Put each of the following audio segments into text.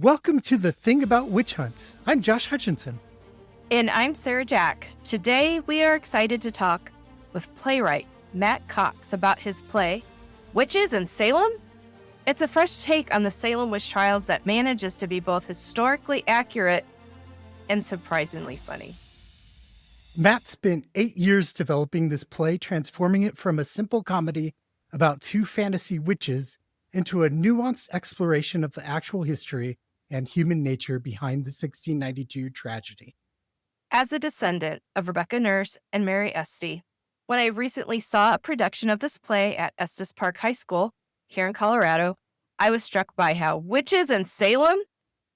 Welcome to The Thing About Witch Hunts. I'm Josh Hutchinson. And I'm Sarah Jack. Today we are excited to talk with playwright Matt Cox about his play, Witches in Salem? It's a fresh take on the Salem witch trials that manages to be both historically accurate and surprisingly funny. Matt spent 8 years developing this play, transforming it from a simple comedy about two fantasy witches into a nuanced exploration of the actual history and human nature behind the 1692 tragedy. As a descendant of Rebecca Nurse and Mary Esty, when I recently saw a production of this play at Estes Park High School here in Colorado, I was struck by how Witches in Salem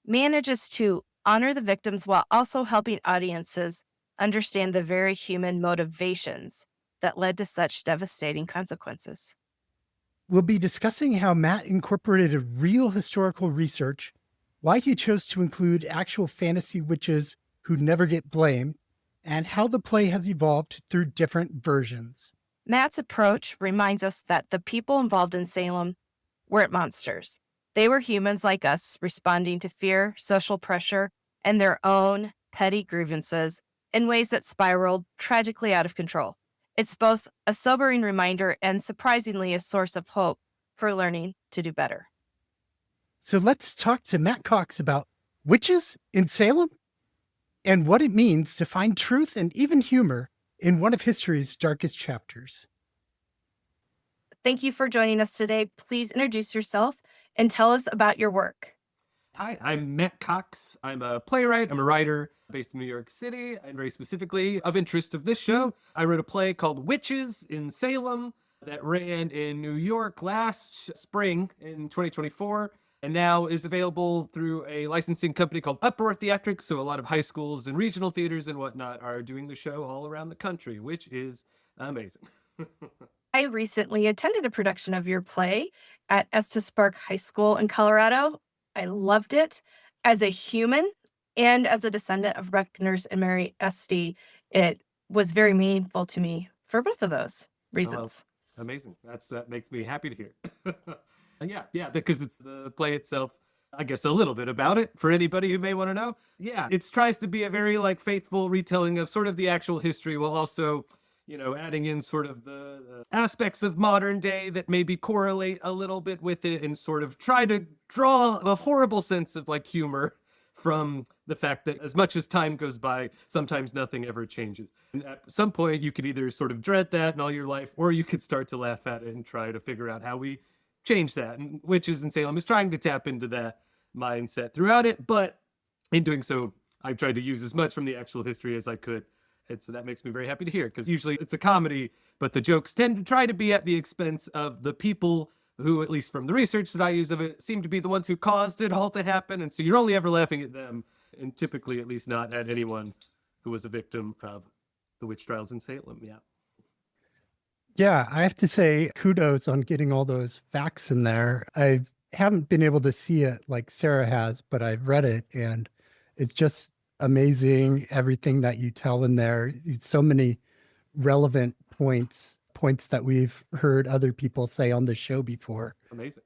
manages to honor the victims while also helping audiences understand the very human motivations that led to such devastating consequences. We'll be discussing how Matt incorporated real historical research, why he chose to include actual fantasy witches who never get blamed, and how the play has evolved through different versions. Matt's approach reminds us that the people involved in Salem weren't monsters. They were humans like us, responding to fear, social pressure, and their own petty grievances in ways that spiraled tragically out of control. It's both a sobering reminder and surprisingly a source of hope for learning to do better. So let's talk to Matt Cox about witches in Salem and what it means to find truth and even humor in one of history's darkest chapters. Thank you for joining us today. Please introduce yourself and tell us about your work. Hi, I'm Matt Cox. I'm a playwright. I'm a writer based in New York City, and very specifically of interest of this show, I wrote a play called Witches in Salem that ran in New York last spring in 2024, and now is available through a licensing company called Uproar Theatrics. So a lot of high schools and regional theaters and whatnot are doing the show all around the country, which is amazing. I recently attended a production of your play at Estes Park High School in Colorado. I loved it. As a human and as a descendant of Rebecca Nurse and Mary Esty, it was very meaningful to me for both of those reasons. Oh, amazing. That makes me happy to hear. Yeah, because it's the play itself, I guess a little bit about it for anybody who may want to know. Yeah, it tries to be a very faithful retelling of sort of the actual history while also adding in sort of the aspects of modern day that maybe correlate a little bit with it and sort of try to draw a horrible sense of humor from the fact that as much as time goes by, sometimes nothing ever changes. And at some point, you could either sort of dread that in all your life, or you could start to laugh at it and try to figure out how we change that. And Witches in Salem is trying to tap into that mindset throughout it, but in doing so, I've tried to use as much from the actual history as I could. And so that makes me very happy to hear, because usually it's a comedy, but the jokes tend to try to be at the expense of the people who, at least from the research that I use of it, seem to be the ones who caused it all to happen. And so you're only ever laughing at them, and typically at least not at anyone who was a victim of the witch trials in Salem. Yeah, I have to say kudos on getting all those facts in there. I haven't been able to see it like Sarah has, but I've read it, and it's just amazing everything that you tell in there. So many relevant points that we've heard other people say on the show before. Amazing.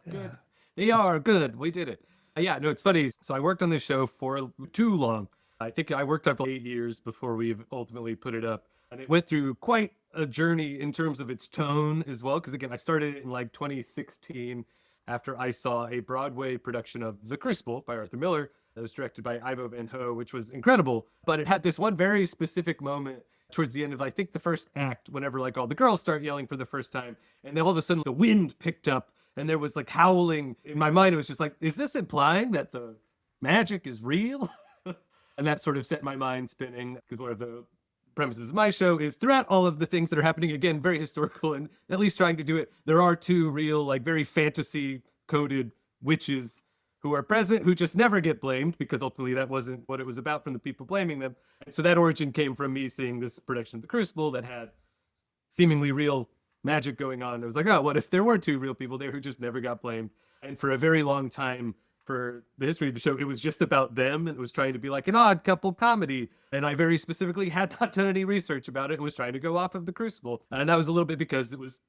Good. They are good. We did it. No, it's funny. So I worked on this show for too long. I think I worked on it for 8 years before we ultimately put it up. And it went through quite a journey in terms of its tone as well. Because again, I started it in 2016 after I saw a Broadway production of The Crucible by Arthur Miller that was directed by Ivo Van Ho, which was incredible. But it had this one very specific moment towards the end of, I think, the first act, whenever all the girls start yelling for the first time. And then all of a sudden the wind picked up and there was howling. In my mind, it was just is this implying that the magic is real? And that sort of set my mind spinning, because one of the premises of my show is throughout all of the things that are happening, again, very historical and at least trying to do it, there are two real, very fantasy coded witches who are present, who just never get blamed, because ultimately that wasn't what it was about from the people blaming them. And so that origin came from me seeing this production of The Crucible that had seemingly real magic going on. It was oh, what if there were two real people there who just never got blamed? And for a very long time, for the history of the show, it was just about them, and it was trying to be an odd couple comedy. And I very specifically had not done any research about it and was trying to go off of The Crucible. And that was a little bit because it was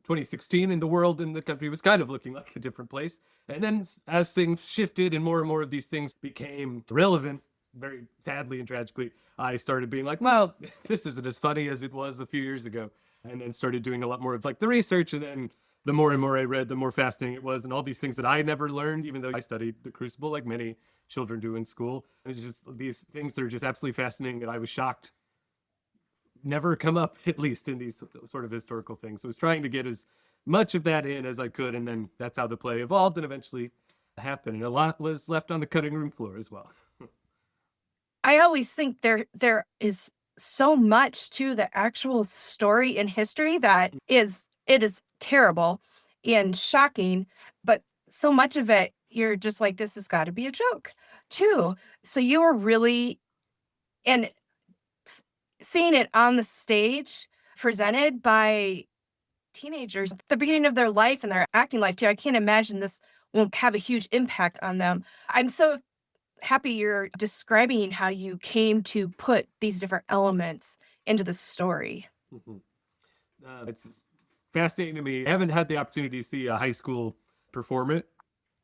2016, and the world and the country was kind of looking like a different place. And then as things shifted and more of these things became relevant, very sadly and tragically, I started being like, well, this isn't as funny as it was a few years ago. And then started doing a lot more of like the research, and then the more and more I read, the more fascinating it was, and all these things that I never learned, even though I studied the Crucible like many children do in school. It's just these things that are just absolutely fascinating, and I was shocked never come up, at least in these sort of historical things. So I was trying to get as much of that in as I could, and then that's how the play evolved and eventually happened. And a lot was left on the cutting room floor as well. I always think there is so much to the actual story and history that it is terrible and shocking, but so much of it you're just like, this has got to be a joke too. So you were really, and seeing it on the stage presented by teenagers at the beginning of their life and their acting life too, I can't imagine this won't have a huge impact on them. I'm so happy you're describing how you came to put these different elements into the story. It's fascinating to me. I haven't had the opportunity to see a high school perform it.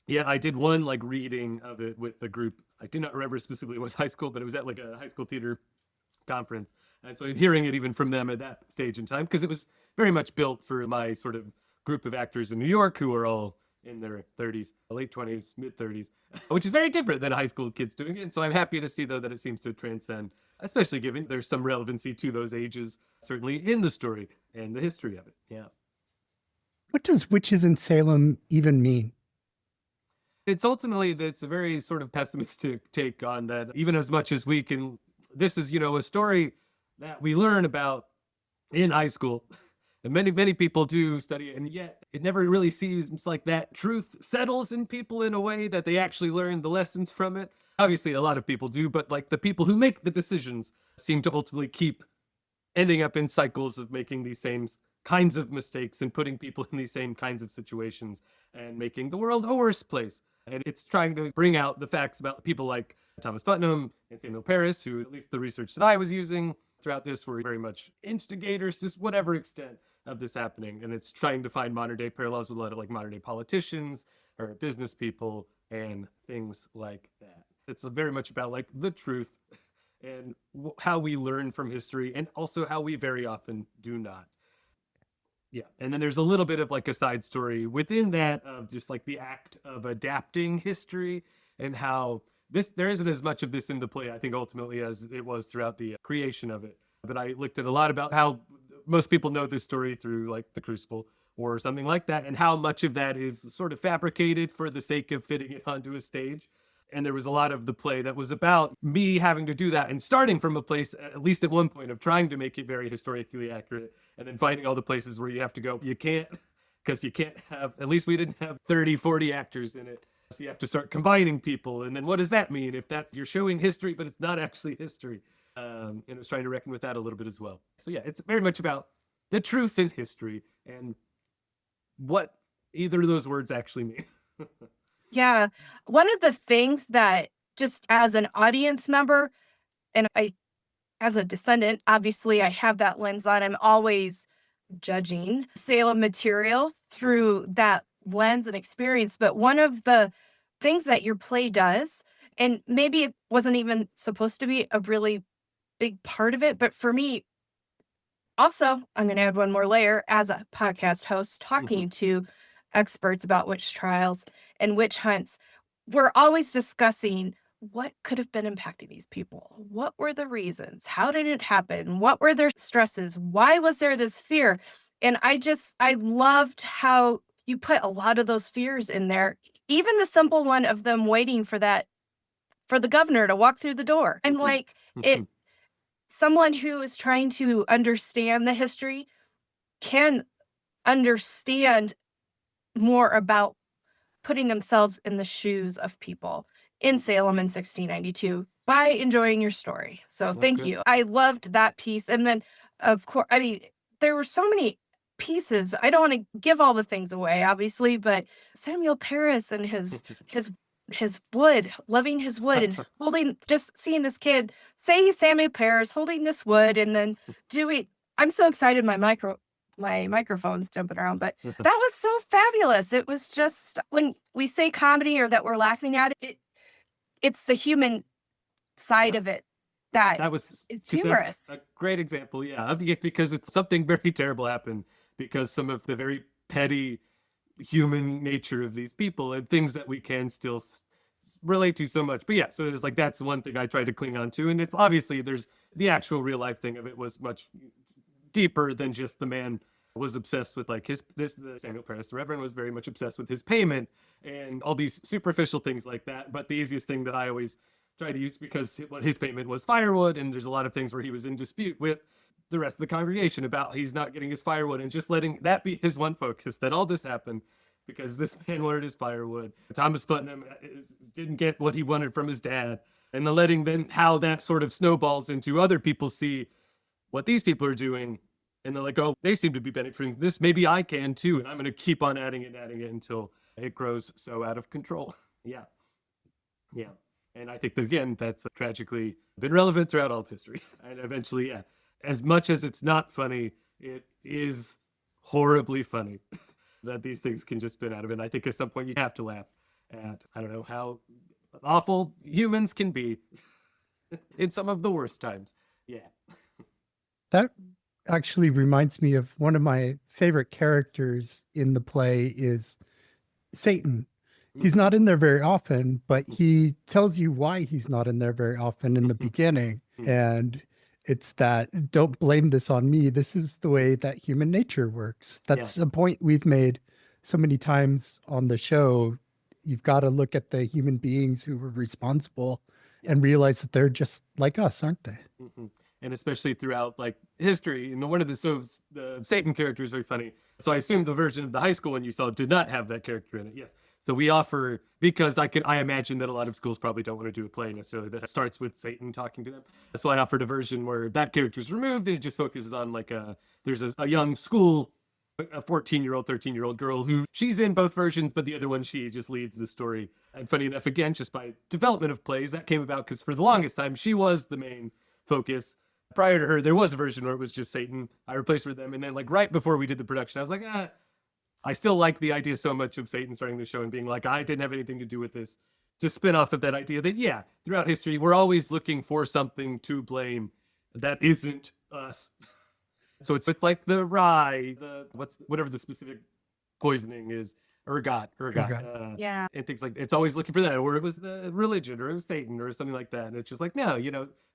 Yeah, I did one like reading of it with the group. I do not remember specifically what high school, but it was at like a high school theater conference. And so hearing it even from them at that stage in time, because it was very much built for my sort of group of actors in New York who are all in their 30s, late 20s, mid 30s, which is very different than high school kids doing it. And so I'm happy to see, though, that it seems to transcend, especially given there's some relevancy to those ages, certainly in the story and the history of it. Yeah. What does Witches in Salem even mean? It's ultimately, it's a very sort of pessimistic take on that, even as much as we can. This is, a story that we learn about in high school. And many people do study it, and yet it never really seems like that truth settles in people in a way that they actually learn the lessons from it. Obviously, a lot of people do, but like the people who make the decisions seem to ultimately keep ending up in cycles of making these same kinds of mistakes and putting people in these same kinds of situations and making the world a worse place. And it's trying to bring out the facts about people like Thomas Putnam and Samuel Paris, who, at least the research that I was using throughout this, were very much instigators to whatever extent of this happening. And it's trying to find modern day parallels with a lot of like modern day politicians or business people and things like that. It's very much about like the truth and how we learn from history, and also how we very often do not. Yeah. And then there's a little bit of like a side story within that of just like the act of adapting history, and how there isn't as much of this in the play, I think, ultimately, as it was throughout the creation of it. But I looked at a lot about how most people know this story through like the Crucible or something like that, and how much of that is sort of fabricated for the sake of fitting it onto a stage. And there was a lot of the play that was about me having to do that and starting from a place, at least at one point, of trying to make it very historically accurate, and then finding all the places where you have to go, you can't, because you can't have, at least we didn't have 30, 40 actors in it. So you have to start combining people. And then what does that mean if you're showing history, but it's not actually history? And it was trying to reckon with that a little bit as well. So yeah, it's very much about the truth in history and what either of those words actually mean. Yeah. One of the things that, just as an audience member, and as a descendant, obviously I have that lens on, I'm always judging Salem material through that lens and experience. But one of the things that your play does, and maybe it wasn't even supposed to be a really big part of it, but for me, also, I'm going to add one more layer as a podcast host talking to experts about witch trials and witch hunts. We're always discussing what could have been impacting these people. What were the reasons? How did it happen? What were their stresses? Why was there this fear? And I loved how you put a lot of those fears in there. Even the simple one of them waiting for the governor to walk through the door. I'm like, someone who is trying to understand the history can understand more about putting themselves in the shoes of people in Salem in 1692 by enjoying your story. So thank you. I loved that piece. And then, of course, I mean, there were so many pieces. I don't want to give all the things away, obviously, but Samuel Paris and his wood, loving his wood, and just seeing this kid say Samuel Paris, holding this wood, and then I'm so excited my my microphone's jumping around, but that was so fabulous. It was just, when we say comedy or that we're laughing at it, it's the human side of it that was is 'cause humorous. that's a great example, because it's something very terrible happened because some of the very petty human nature of these people and things that we can still relate to so much. But yeah, so it was like, that's the one thing I tried to cling on to. And it's obviously, there's the actual real life thing of it was much deeper than just the man was obsessed with like the Samuel Paris, the Reverend, was very much obsessed with his payment and all these superficial things like that. But the easiest thing that I always try to use, because what his payment was firewood, and there's a lot of things where he was in dispute with the rest of the congregation about he's not getting his firewood, and just letting that be his one focus, that all this happened because this man wanted his firewood. Thomas Putnam didn't get what he wanted from his dad, and the letting then how that sort of snowballs into other people see what these people are doing, and they're like, oh, they seem to be benefiting from this, maybe I can too, and I'm going to keep on adding it until it grows so out of control. Yeah. And I think that, again, that's tragically been relevant throughout all of history. And eventually, as much as it's not funny, it is horribly funny that these things can just spin out of it. And I think at some point you have to laugh at, I don't know, how awful humans can be in some of the worst times. Yeah. That actually reminds me of one of my favorite characters in the play is Satan. He's not in there very often, but he tells you why he's not in there very often in the beginning. And it's that, don't blame this on me. This is the way that human nature works. That's a point we've made so many times on the show. You've got to look at the human beings who were responsible and realize that they're just like us, aren't they? And especially throughout like history, and the Satan character is very funny. So I assume the version of the high school one you saw did not have that character in it. Yes. So we offer, because I imagine that a lot of schools probably don't want to do a play necessarily that starts with Satan talking to them. So I offered a version where that character is removed and it just focuses on like there's a young school, a 14-year-old, 13-year-old girl who she's in both versions, but the other one, she just leads the story. And funny enough, again, just by development of plays, that came about because for the longest time, she was the main focus. Prior to her, there was a version where it was just Satan. I replaced her with them. And then like right before we did the production, I was like, I still like the idea so much of Satan starting the show and being like, I didn't have anything to do with this. To spin off of that idea that, throughout history, we're always looking for something to blame that isn't us. So it's like the rye, whatever the specific poisoning is, ergot. And things like, it's always looking for that, or it was the religion, or it was Satan, or something like that. And it's just like, no,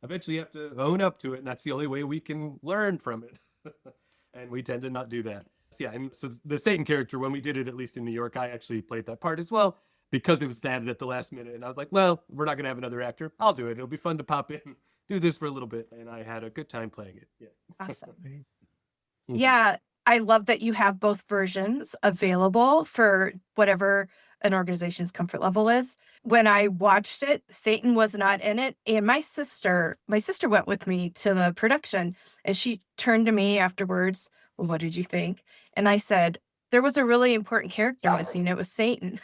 eventually you have to own up to it, and that's the only way we can learn from it. And we tend to not do that. Yeah, and so the Satan character, when we did it, at least in New York, I actually played that part as well because it was added at the last minute. And I was like, well, we're not going to have another actor. I'll do it. It'll be fun to pop in, do this for a little bit. And I had a good time playing it. Yes. Awesome. Yeah, I love that you have both versions available for whatever an organization's comfort level is. When I watched it, Satan was not in it. And my sister went with me to the production, and she turned to me afterwards. Well, what did you think? And I said, there was a really important character missing. It was Satan.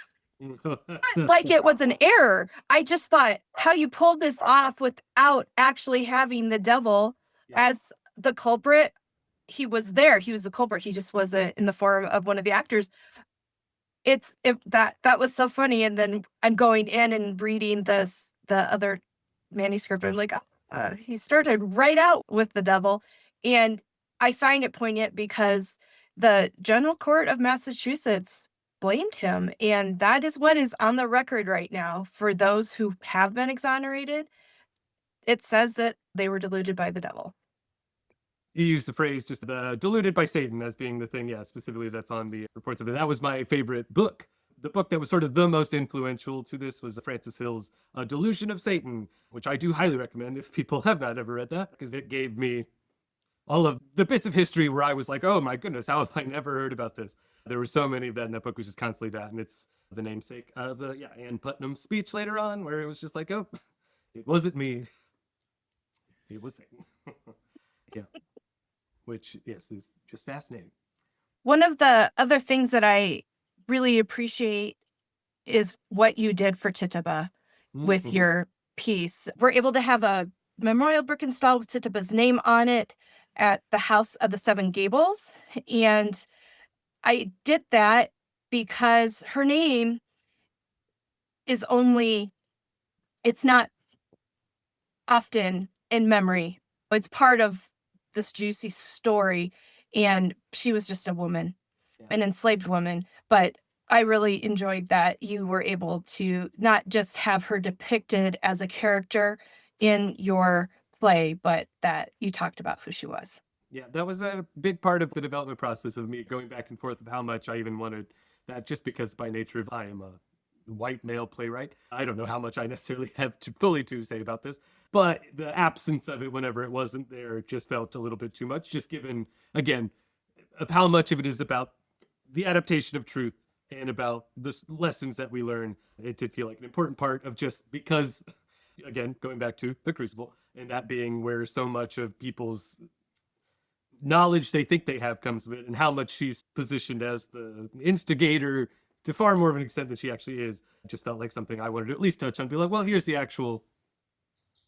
Like it was an error. I just thought how you pulled this off without actually having the devil as the culprit. He was there. He was the culprit. He just wasn't in the form of one of the actors. That was so funny. And then I'm going in and reading the other manuscript. I'm like, he started right out with the devil. And I find it poignant because the General Court of Massachusetts blamed him. And that is what is on the record right now for those who have been exonerated. It says that they were deluded by the devil. You used the phrase just deluded by Satan as being the thing. Yeah, specifically that's on the reports of it. That was my favorite book. The book that was sort of the most influential to this was Francis Hill's Delusion of Satan, which I do highly recommend if people have not ever read that, because it gave me all of the bits of history where I was like, oh my goodness, how have I never heard about this? There were so many of that in that book, which is constantly that. And it's the namesake of Ann Putnam's speech later on, where it was just like, oh, it wasn't me. It was Satan. Yeah. Which, yes, is just fascinating. One of the other things that I really appreciate is what you did for Tituba with your piece. We're able to have a memorial brick installed with Tituba's name on it. at the House of the Seven Gables. And I did that because her name is it's not often in memory. It's part of this juicy story. And she was just a woman, an enslaved woman. But I really enjoyed that you were able to not just have her depicted as a character in your play, but that you talked about who she was. Yeah, that was a big part of the development process of me going back and forth of how much I even wanted that, just because by nature of I am a white male playwright. I don't know how much I necessarily have to say about this, but the absence of it whenever it wasn't there just felt a little bit too much, just given, again, of how much of it is about the adaptation of truth and about the lessons that we learn. It did feel like an important part of, just because, again, going back to the Crucible, and that being where so much of people's knowledge they think they have comes with it, and how much she's positioned as the instigator to far more of an extent than she actually is. It just felt like something I wanted to at least touch on, be like, well, here's the actual,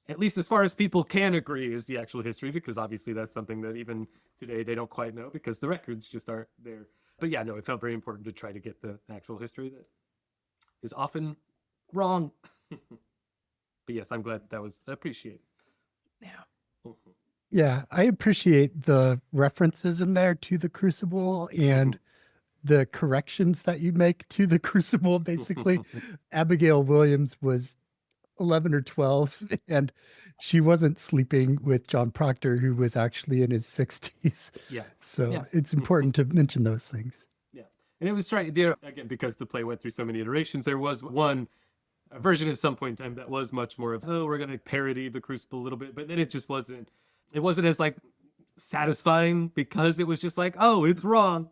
at least as far as people can agree, is the actual history, because obviously that's something that even today they don't quite know because the records just aren't there. But yeah, no, it felt very important to try to get the actual history that is often wrong. But yes, I'm glad that was appreciated. Yeah. Yeah, I appreciate the references in there to the Crucible and the corrections that you make to the Crucible. Basically, Abigail Williams was 11 or 12, and she wasn't sleeping with John Proctor, who was actually in his 60s. Yeah. So Yeah. it's important to mention those things. Yeah. And it was right there, again, because the play went through so many iterations. There was a version at some point in time that was much more of, oh, we're going to parody the Crucible a little bit, but then it just wasn't as like satisfying, because it was just like, oh, it's wrong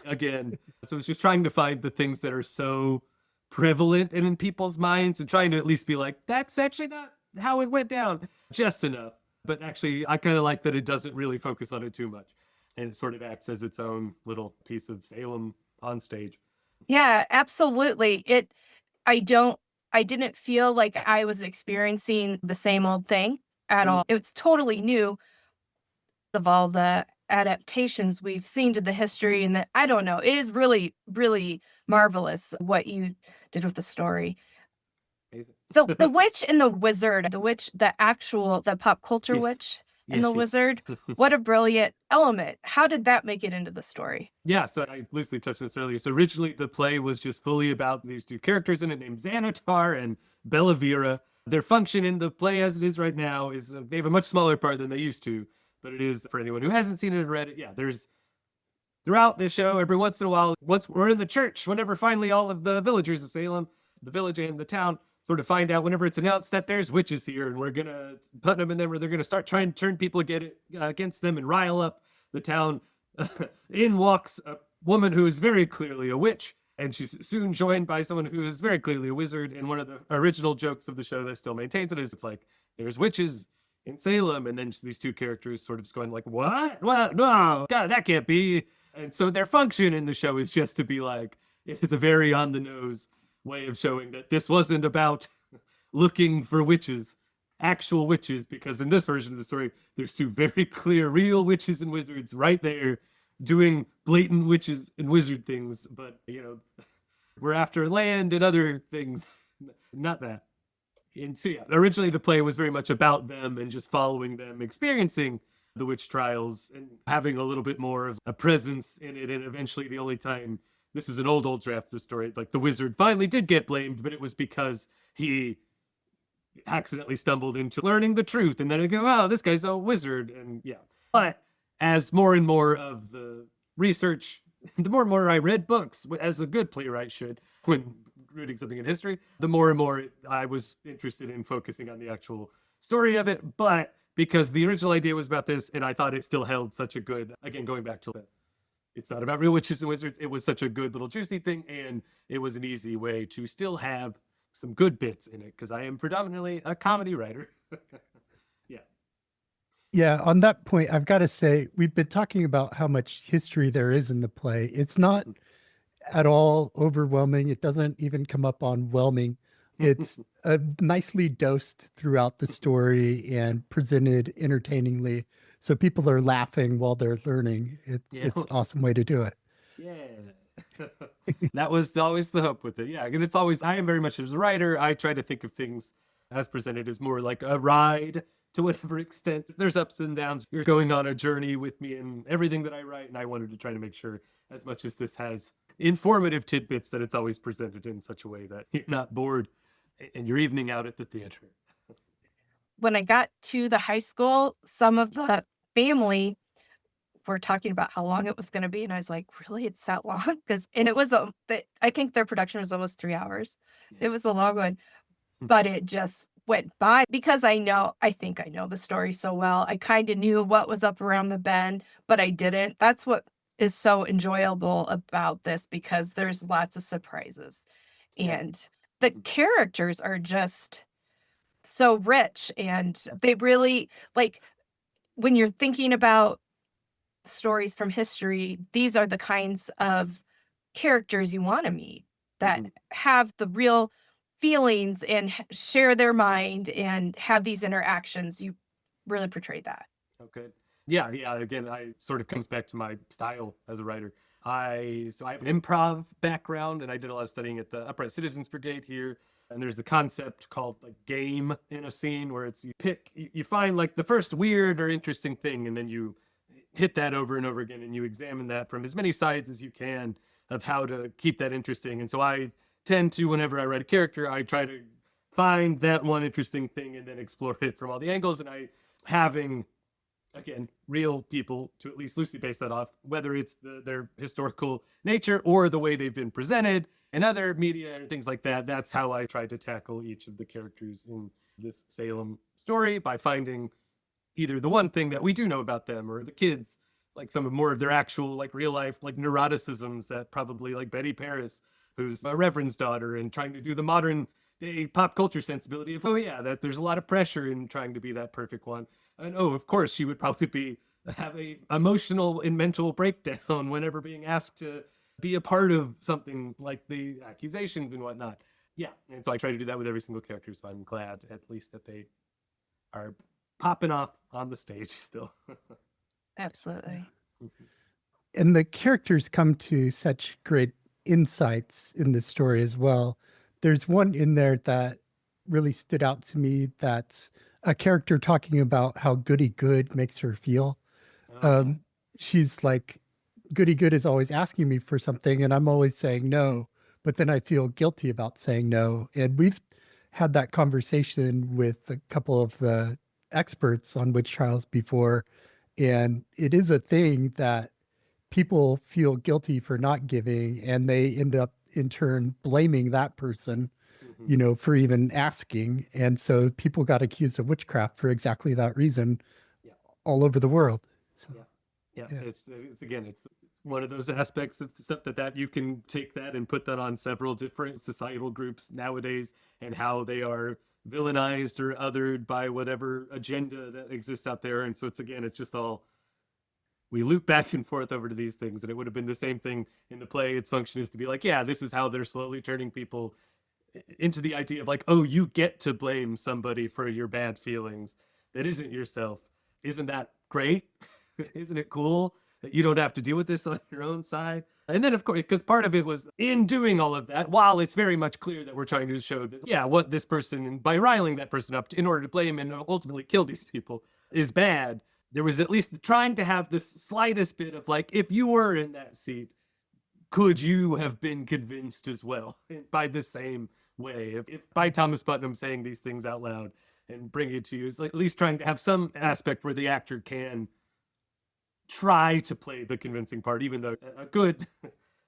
again. So it's just trying to find the things that are so prevalent and in people's minds, and trying to at least be like, that's actually not how it went down, just enough. But actually, I kind of like that it doesn't really focus on it too much, and it sort of acts as its own little piece of Salem on stage. Yeah, absolutely. I didn't feel like I was experiencing the same old thing at all. It's totally new of all the adaptations we've seen to the history, and that, I don't know, it is really, really marvelous what you did with the story. Amazing. The witch and the wizard, the pop culture Yes. witch and the Yes. wizard, what a brilliant element. How did that make it into the story? Yeah, so I loosely touched on this earlier. So originally the play was just fully about these two characters in it named Xanatar and Bellavira. Their function in the play as it is right now is they have a much smaller part than they used to, but it is, for anyone who hasn't seen it or read it, yeah, there's, throughout this show, every once in a while, once we're in the church, whenever finally all of the villagers of Salem, the village and the town, sort of find out whenever it's announced that there's witches here and we're going to put them in there, where they're going to start trying to turn people against them and rile up the town. In walks a woman who is very clearly a witch, and she's soon joined by someone who is very clearly a wizard. And one of the original jokes of the show that still maintains it is, it's like, there's witches in Salem, and then these two characters sort of just going like, what? No, God, that can't be. And so their function in the show is just to be like, it is a very on the nose way of showing that this wasn't about looking for witches, actual witches, because in this version of the story, there's two very clear, real witches and wizards right there doing blatant witches and wizard things. But, we're after land and other things, not that. And so, yeah, originally the play was very much about them and just following them, experiencing the witch trials and having a little bit more of a presence in it. And eventually the only time, this is an old draft of the story, like the wizard finally did get blamed, but it was because he accidentally stumbled into learning the truth. And then I go, oh, this guy's a wizard. And yeah. But as more and more of the research, the more and more I read books, as a good playwright should, when reading something in history, the more and more I was interested in focusing on the actual story of it. But because the original idea was about this, and I thought it still held such a good, again, going back to it, it's not about real witches and wizards. It was such a good little juicy thing, and it was an easy way to still have some good bits in it, because I am predominantly a comedy writer. Yeah. Yeah, on that point, I've got to say, we've been talking about how much history there is in the play. It's not at all overwhelming. It doesn't even come up on whelming. It's nicely dosed throughout the story and presented entertainingly. So people are laughing while they're learning. Yeah. It's an awesome way to do it. Yeah. That was always the hope with it. Yeah. And it's always, I am very much as a writer, I try to think of things as presented as more like a ride to whatever extent. There's ups and downs. You're going on a journey with me in everything that I write. And I wanted to try to make sure, as much as this has informative tidbits, that it's always presented in such a way that you're not bored and you're evening out at the theater. When I got to the high school, some of the family were talking about how long it was going to be. And I was like, really, it's that long? And it was, I think their production was almost 3 hours. It was a long one, but it just went by because I think I know the story so well. I kind of knew what was up around the bend, but I didn't. That's what is so enjoyable about this, because there's lots of surprises. And the characters are just so rich, and they really, like, when you're thinking about stories from history, these are the kinds of characters you want to meet that have the real feelings and share their mind and have these interactions. You really portrayed that. Okay. Yeah. Again, I sort of comes back to my style as a writer. I have an improv background, and I did a lot of studying at the Upright Citizens Brigade here. And there's a concept called like game in a scene, where it's you find like the first weird or interesting thing, and then you hit that over and over again, and you examine that from as many sides as you can of how to keep that interesting. And so I tend to, whenever I write a character, I try to find that one interesting thing and then explore it from all the angles. And having, again, real people to at least loosely base that off, whether it's their historical nature or the way they've been presented and other media and things like that. That's how I try to tackle each of the characters in this Salem story, by finding either the one thing that we do know about them, or the kids, like some of more of their actual, like, real life, like, neuroticisms that probably, like Betty Paris, who's a reverend's daughter, and trying to do the modern day pop culture sensibility of, oh yeah, that there's a lot of pressure in trying to be that perfect one. And oh, of course, she would probably have a emotional and mental breakdown whenever being asked to be a part of something like the accusations and whatnot. Yeah. And so I try to do that with every single character. So I'm glad at least that they are popping off on the stage still. Absolutely. And the characters come to such great insights in this story as well. There's one in there that really stood out to me. That's a character talking about how Goody Good makes her feel. She's like, Goody Good is always asking me for something, and I'm always saying no, but then I feel guilty about saying no. And we've had that conversation with a couple of the experts on witch trials before, and it is a thing that people feel guilty for not giving, and they end up in turn blaming that person, for even asking. And so people got accused of witchcraft for exactly that reason all over the world. So, yeah. It's one of those aspects of the stuff that you can take that and put that on several different societal groups nowadays, and how they are villainized or othered by whatever agenda that exists out there. And so it's just all, we loop back and forth over to these things. And it would have been the same thing in the play. Its function is to be like, yeah, this is how they're slowly turning people into the idea of like, oh, you get to blame somebody for your bad feelings that isn't yourself. Isn't that great? Isn't it cool that you don't have to deal with this on your own side? And then, of course, because part of it was in doing all of that, while it's very much clear that we're trying to show that, yeah, what this person, by riling that person up in order to blame and ultimately kill these people, is bad, there was at least trying to have this slightest bit of like, if you were in that seat, could you have been convinced as well by the same way? If by Thomas Putnam saying these things out loud and bringing it to you, is like at least trying to have some aspect where the actor can try to play the convincing part, even though a good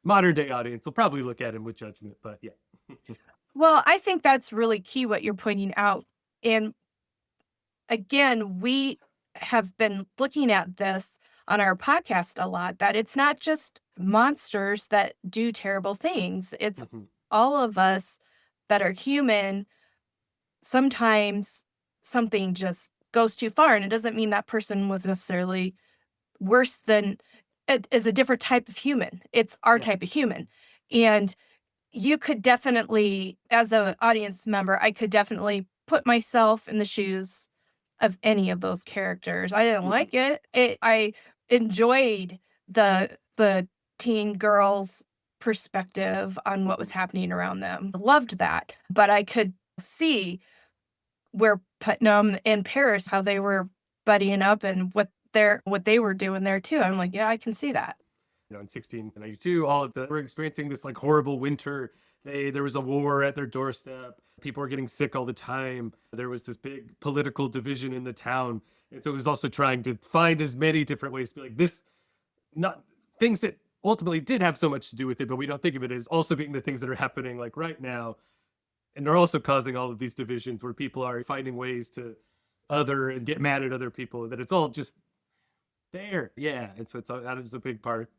modern day audience will probably look at him with judgment. But yeah. Well, I think that's really key what you're pointing out. And again, we have been looking at this on our podcast a lot, that it's not just monsters that do terrible things. It's all of us that are human. Sometimes something just goes too far, and it doesn't mean that person was necessarily worse than, it is a different type of human. It's our type of human. And you could definitely, as an audience member, I could definitely put myself in the shoes of any of those characters. I didn't like it. I enjoyed the teen girls' perspective on what was happening around them. Loved that. But I could see where Putnam and Paris, how they were buddying up and what they were doing there too. I'm like, yeah, I can see that. In 1692, all of the were experiencing this like horrible winter. There was a war at their doorstep. People were getting sick all the time. There was this big political division in the town. And so it was also trying to find as many different ways to be like this, not things that ultimately did have so much to do with it, but we don't think of it as also being the things that are happening like right now. And they're also causing all of these divisions where people are finding ways to other and get mad at other people, that it's all just there. Yeah. And so that is a big part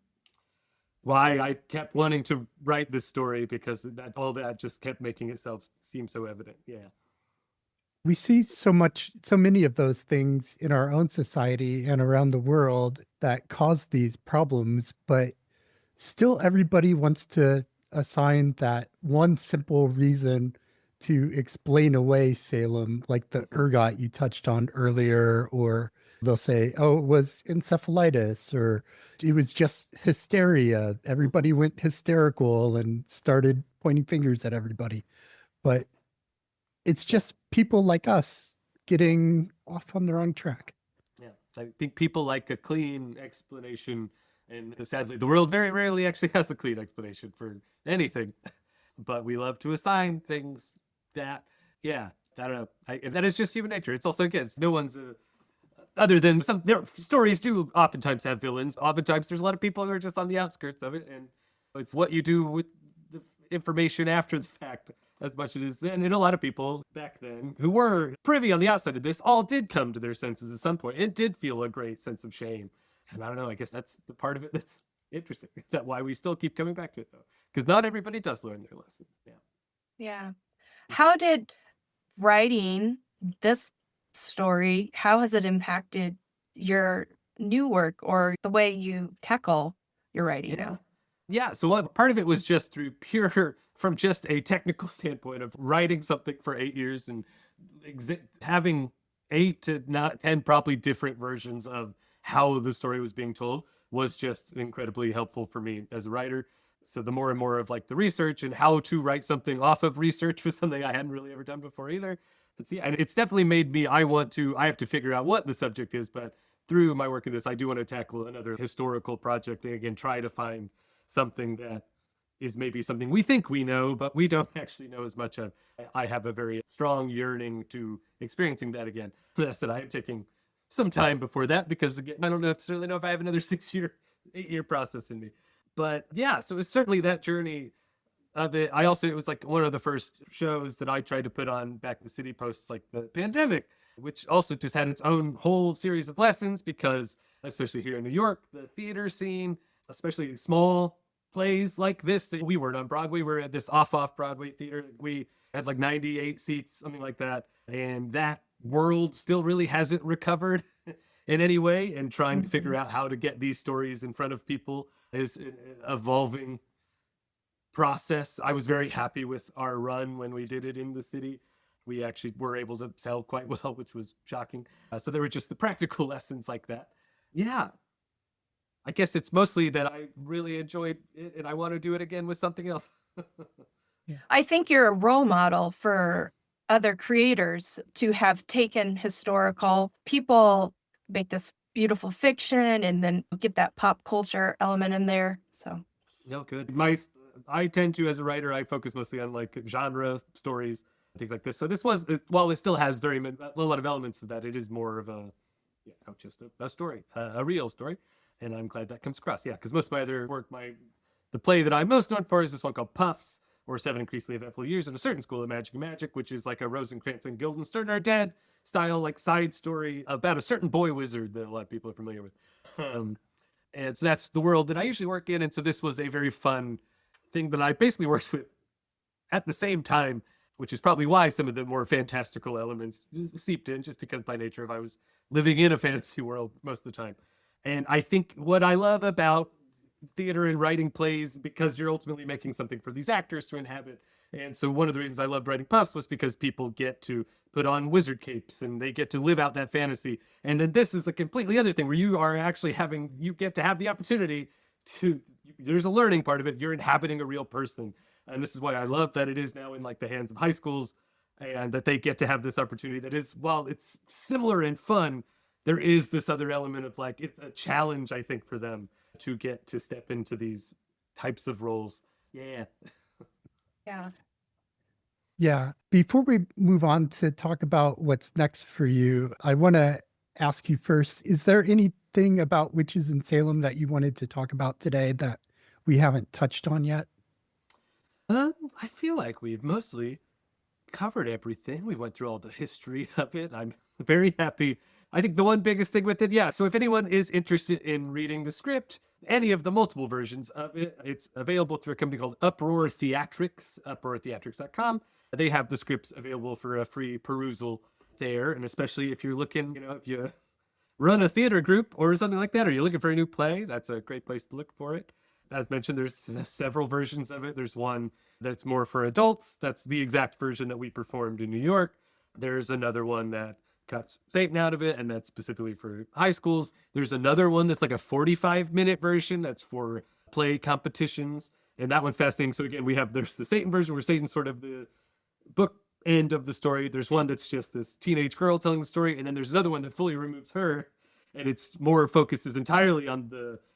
why I kept wanting to write this story, because all that just kept making itself seem so evident. Yeah. We see so many of those things in our own society and around the world that cause these problems, but still everybody wants to assign that one simple reason to explain away Salem, like the ergot you touched on earlier, or they'll say, oh, it was encephalitis, or it was just hysteria. Everybody went hysterical and started pointing fingers at everybody. But it's just people like us getting off on the wrong track. Yeah. I think people like a clean explanation, and sadly, the world very rarely actually has a clean explanation for anything. But we love to assign things that, yeah, I don't know. That is just human nature. It's also, again, no one's other than some stories do oftentimes have villains. Oftentimes there's a lot of people who are just on the outskirts of it, and it's what you do with the information after the fact as much as it is then. And a lot of people back then who were privy on the outside of this all did come to their senses at some point. It did feel a great sense of shame. And I don't know, I guess that's the part of it that's interesting. That's why we still keep coming back to it, though, because not everybody does learn their lessons. Yeah. Yeah. How did writing this story, how has it impacted your new work or the way you tackle your writing now? Yeah. So part of it was just through from just a technical standpoint of writing something for 8 years and having 8 to not 10 probably different versions of how the story was being told was just incredibly helpful for me as a writer. So the more and more of like the research and how to write something off of research was something I hadn't really ever done before either. But yeah, and it's definitely made me, I have to figure out what the subject is, but through my work in this, I do want to tackle another historical project and again, try to find something that is maybe something we think we know, but we don't actually know as much of. I have a very strong yearning to experiencing that again. Yes, that I am taking some time before that, because again, I don't necessarily know if I have another 8-year process in me. But yeah, so it's certainly that journey of it. It was like one of the first shows that I tried to put on back in the city post like the pandemic, which also just had its own whole series of lessons, because especially here in New York, the theater scene, especially small plays like this, that we weren't on Broadway, we were at this off Broadway theater. We had like 98 seats, something like that. And that world still really hasn't recovered in any way, and trying to figure out how to get these stories in front of people is an evolving process. I was very happy with our run when we did it in the city. We actually were able to sell quite well, which was shocking. So there were just the practical lessons like that. Yeah. I guess it's mostly that I really enjoyed it and I want to do it again with something else. Yeah. I think you're a role model for other creators to have taken historical people, make this beautiful fiction, and then get that pop culture element in there. So, no, good. I tend to, as a writer, I focus mostly on like genre stories, things like this. So this was, while it still has a lot of elements of that, it is more of just a story, a real story. And I'm glad that comes across. Yeah, because most of my other work, the play that I'm most known for is this one called Puffs, or 7 Increasingly Eventful Years in a Certain School of Magic and Magic, which is like a Rosencrantz and Guildenstern Are Dead style, like side story about a certain boy wizard that a lot of people are familiar with. And so that's the world that I usually work in. And so this was a very fun thing that I basically worked with at the same time, which is probably why some of the more fantastical elements seeped in, just because by nature of I was living in a fantasy world most of the time. And I think what I love about theater and writing plays, because you're ultimately making something for these actors to inhabit, And so one of the reasons I loved writing Puffs was because people get to put on wizard capes and they get to live out that fantasy. And then this is a completely other thing where you are actually you get to have the opportunity to, there's a learning part of it. You're inhabiting a real person. And this is why I love that it is now in like the hands of high schools and that they get to have this opportunity that is, while it's similar and fun, there is this other element of like, it's a challenge, I think, for them to get to step into these types of roles. Yeah. Yeah. Yeah. Before we move on to talk about what's next for you, I want to ask you first, is there anything about witches in Salem that you wanted to talk about today that we haven't touched on yet? I feel like we've mostly covered everything. We went through all the history of it. I'm very happy. I think the one biggest thing with it, yeah. So if anyone is interested in reading the script, any of the multiple versions of it, it's available through a company called Uproar Theatrics, uproartheatrics.com. They have the scripts available for a free perusal there. And especially if you're looking, if you run a theater group or something like that, or you're looking for a new play, that's a great place to look for it. As mentioned, there's several versions of it. There's one that's more for adults. That's the exact version that we performed in New York. There's another one that cuts Satan out of it, and that's specifically for high schools. There's another one that's like a 45-minute version that's for play competitions, and that one's fascinating. So again, there's the Satan version where Satan's sort of the book end of the story. There's one that's just this teenage girl telling the story, and then there's another one that fully removes her, and it's more focuses entirely on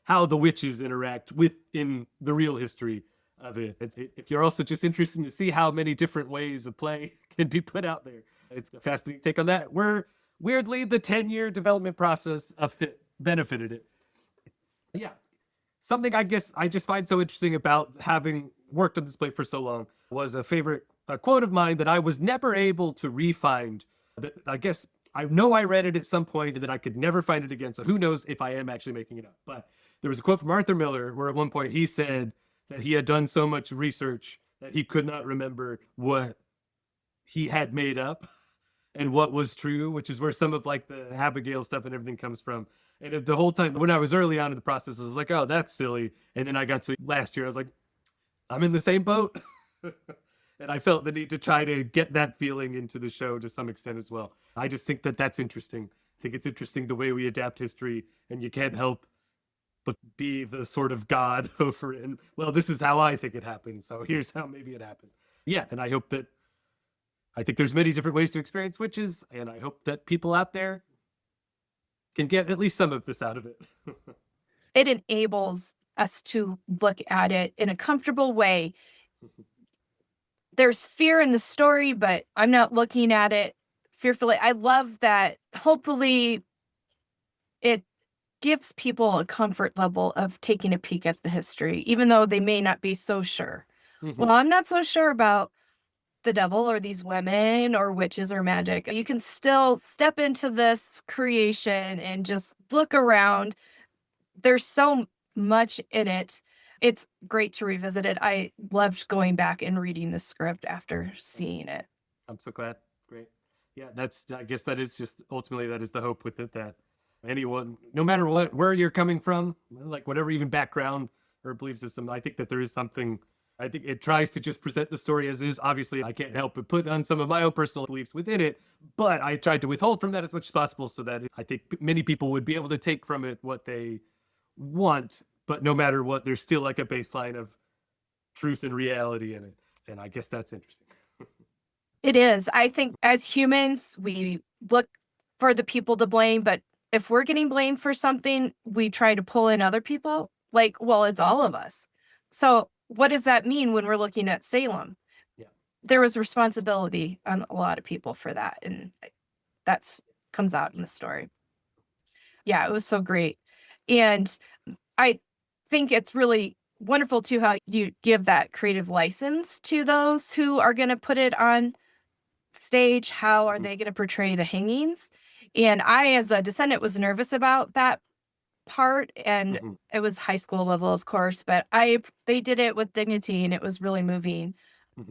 how the witches interact within the real history of it. If you're also just interested to see how many different ways a play can be put out there, it's a fascinating take on that. Weirdly, the 10-year development process of it benefited it. Yeah. Something I guess I just find so interesting about having worked on this play for so long was a quote of mine that I was never able to re-find. That I guess I know I read it at some point and that I could never find it again. So who knows if I am actually making it up. But there was a quote from Arthur Miller where at one point he said that he had done so much research that he could not remember what he had made up and what was true, which is where some of like the Abigail stuff and everything comes from. And the whole time when I was early on in the process, I was like, oh, that's silly. And then I got to last year, I was like, I'm in the same boat. And I felt the need to try to get that feeling into the show to some extent as well. I just think that that's interesting. I think it's interesting the way we adapt history, and you can't help but be the sort of God over it. And, well, this is how I think it happened, so here's how maybe it happened. Yeah, and I think there's many different ways to experience witches, and I hope that people out there can get at least some of this out of it. It enables us to look at it in a comfortable way. There's fear in the story, but I'm not looking at it fearfully. I love that. Hopefully it gives people a comfort level of taking a peek at the history, even though they may not be so sure. Well, I'm not so sure about the devil or these women or witches or magic. You can still step into this creation and just look around. There's so much in it. It's great to revisit it. I loved going back and reading the script after seeing it. I'm so glad. Great. Yeah, I guess that is just ultimately that is the hope with it, that anyone, no matter where you're coming from, like whatever even background or belief system, I think that there is something. I think it tries to just present the story as is. Obviously, I can't help but put on some of my own personal beliefs within it, but I tried to withhold from that as much as possible so that I think many people would be able to take from it what they want, but no matter what, there's still like a baseline of truth and reality in it. And I guess that's interesting. It is. I think as humans, we look for the people to blame, but if we're getting blamed for something, we try to pull in other people. Like, well, it's all of us. So what does that mean when we're looking at Salem? Yeah. There was responsibility on a lot of people for that. And that's comes out in the story. Yeah, it was so great. And I think it's really wonderful too how you give that creative license to those who are going to put it on stage. How are they going to portray the hangings? And I, as a descendant, was nervous about that part, and it was high school level, of course, but they did it with dignity, and it was really moving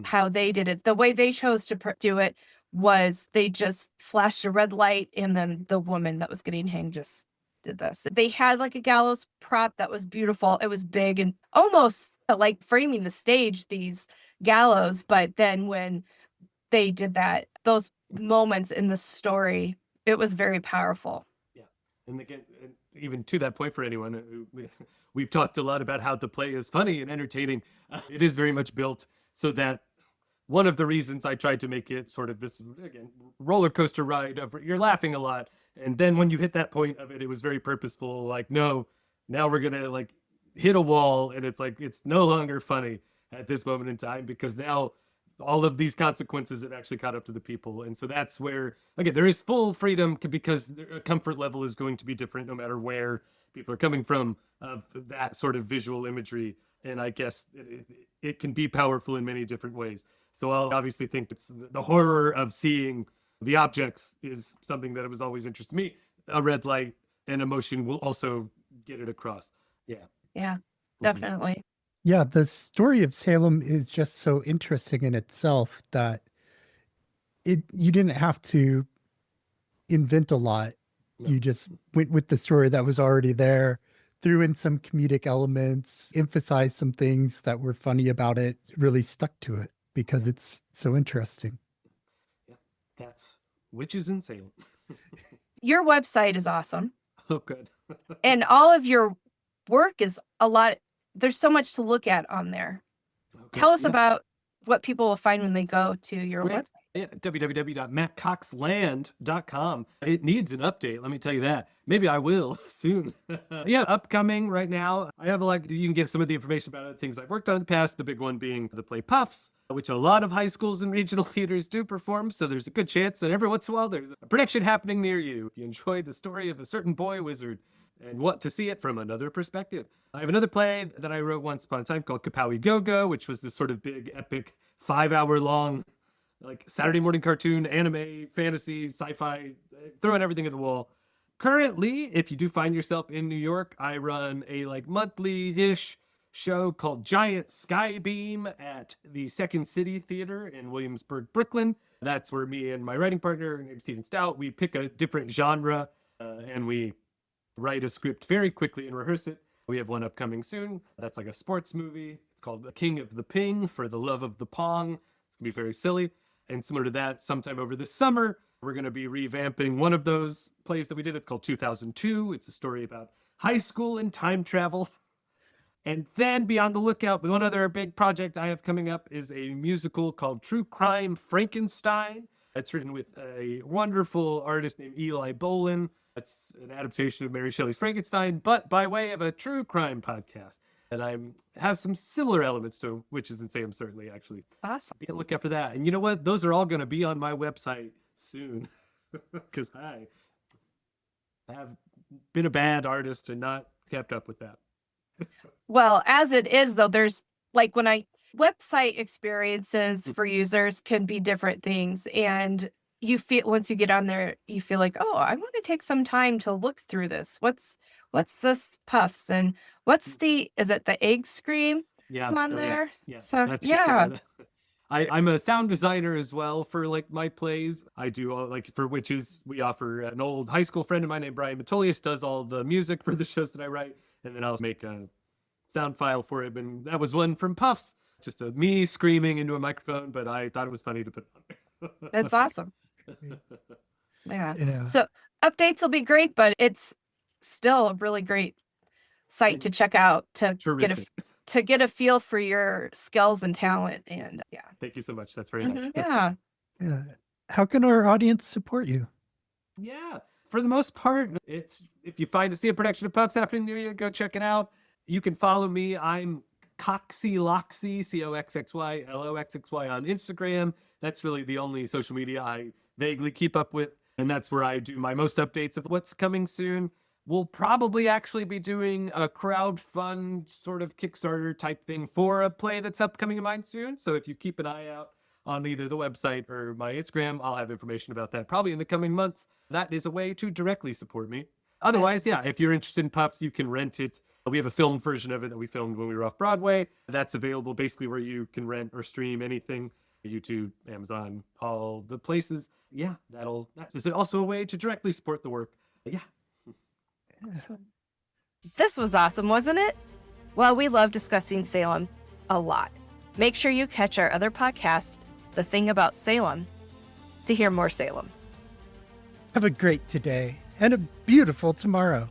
how they did it. The way they chose to do it was they just flashed a red light, and then the woman that was getting hanged just did this. They had like a gallows prop that was beautiful. It was big and almost like framing the stage, these gallows. But then when they did that, those moments in the story, it was very powerful. Yeah. And again, even to that point, for anyone we've talked a lot about how the play is funny and entertaining. It is very much built so that one of the reasons I tried to make it sort of this, again, roller coaster ride of you're laughing a lot. And then when you hit that point of it, it was very purposeful. Like, no, now we're going to like hit a wall. And it's like, it's no longer funny at this moment in time, because now all of these consequences have actually caught up to the people. And so that's where, again, there is full freedom, because the comfort level is going to be different no matter where people are coming from, of that sort of visual imagery. And I guess it can be powerful in many different ways. So I'll obviously think it's the horror of seeing the objects is something that was always interested me. A red light and emotion will also get it across. Yeah. Yeah, definitely. Yeah, the story of Salem is just so interesting in itself that you didn't have to invent a lot. No. You just went with the story that was already there, threw in some comedic elements, emphasized some things that were funny about it, really stuck to it because it's so interesting. Yeah, that's Witches in Salem. Your website is awesome. Oh, good. And all of your work is a lot. There's so much to look at on there. Okay. Tell us about what people will find when they go to your website. Yeah, www.mattcoxland.com. It needs an update, let me tell you that. Maybe I will soon. Yeah, upcoming right now. I have you can get some of the information about other things I've worked on in the past, the big one being the play Puffs, which a lot of high schools and regional theaters do perform. So there's a good chance that every once in a while there's a production happening near you. If you enjoy the story of a certain boy wizard and want to see it from another perspective. I have another play that I wrote once upon a time called Kapowie Go-Go, which was this sort of big, epic, 5-hour long, like Saturday morning cartoon, anime, fantasy, sci-fi, throwing everything at the wall. Currently, if you do find yourself in New York, I run a monthly-ish show called Giant Skybeam at the Second City Theater in Williamsburg, Brooklyn. That's where me and my writing partner, Stephen Stout, we pick a different genre and we write a script very quickly and rehearse it. We have one upcoming soon. That's like a sports movie. It's called The King of the Ping, for the love of the Pong. It's going to be very silly. And similar to that, sometime over this summer, we're going to be revamping one of those plays that we did. It's called 2002. It's a story about high school and time travel. And then be on the lookout. One other big project I have coming up is a musical called True Crime Frankenstein. It's written with a wonderful artist named Eli Bolin. It's an adaptation of Mary Shelley's Frankenstein, but by way of a true crime podcast. And has some similar elements to Witches in Salem, certainly, actually. Awesome. Be on the lookout for that. And you know what? Those are all going to be on my website soon. Because I have been a bad artist and not kept up with that. Well, as it is, though, there's website experiences for users can be different things. And you feel, once you get on there, you feel like, oh, I want to take some time to look through this. What's this Puffs, and is it the egg scream on there? Yeah. So yeah. I'm a sound designer as well for my plays. I do for Witches, we offer an old high school friend of mine named Brian Metolius does all the music for the shows that I write, and then I'll make a sound file for it. And that was one from Puffs, just me screaming into a microphone, but I thought it was funny to put it on there. That's awesome. Yeah. So updates will be great, but it's still a really great site to check out to get a feel for your skills and talent. And yeah. Thank you so much. That's very nice. Yeah. Yeah. How can our audience support you? Yeah. For the most part, it's if you see a production of Puffs happening near you, go check it out. You can follow me. I'm Coxy Loxy, COXXYLOXXY on Instagram. That's really the only social media I vaguely keep up with. And that's where I do my most updates of what's coming soon. We'll probably actually be doing a crowdfund sort of Kickstarter type thing for a play that's upcoming in mine soon. So if you keep an eye out on either the website or my Instagram, I'll have information about that probably in the coming months. That is a way to directly support me. Otherwise, yeah, if you're interested in Puffs, you can rent it. We have a filmed version of it that we filmed when we were off Broadway. That's available basically where you can rent or stream anything. YouTube, Amazon, all the places. Yeah, that is also a way to directly support the work. Yeah. This was awesome, wasn't it? Well, we love discussing Salem a lot. Make sure you catch our other podcast, The Thing About Salem, to hear more Salem. Have a great today and a beautiful tomorrow.